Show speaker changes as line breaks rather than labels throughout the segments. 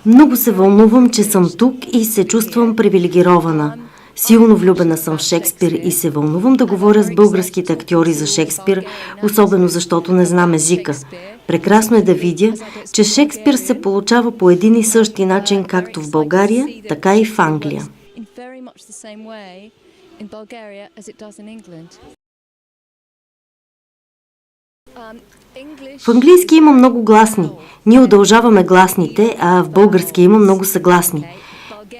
Много се вълнувам, че съм тук и се чувствам привилегирована. Силно влюбена съм в Шекспир и се вълнувам да говоря с българските актьори за Шекспир, особено защото не знам езика. Прекрасно е да видя, че Шекспир се получава по един и същи начин както в България, така и в Англия. В английски има много гласни. Ние удължаваме гласните, а в български има много съгласни.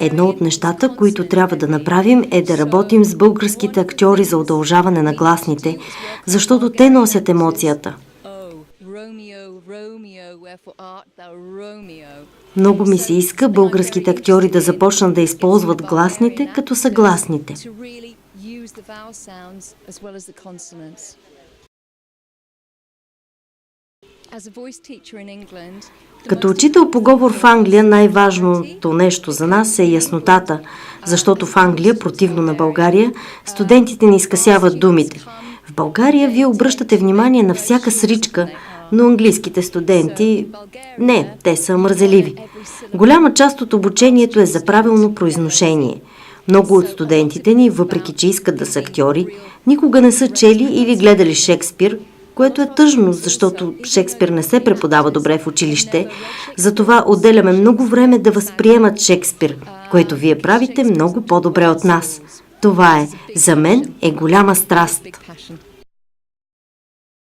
Едно от нещата, които трябва да направим, е да работим с българските актьори за удължаване на гласните, защото те носят емоцията. Много ми се иска българските актьори да започнат да използват гласните като съгласните. Като учител по говор в Англия, най-важното нещо за нас е яснотата, защото в Англия, противно на България, студентите не изкъсяват думите. В България вие обръщате внимание на всяка сричка, но английските студенти не, те са мързеливи. Голяма част от обучението е за правилно произношение. Много от студентите ни, въпреки че искат да са актьори, никога не са чели или гледали Шекспир, което е тъжно, защото Шекспир не се преподава добре в училище, затова отделяме много време да възприемат Шекспир, което вие правите много по-добре от нас. Това за мен е голяма страст.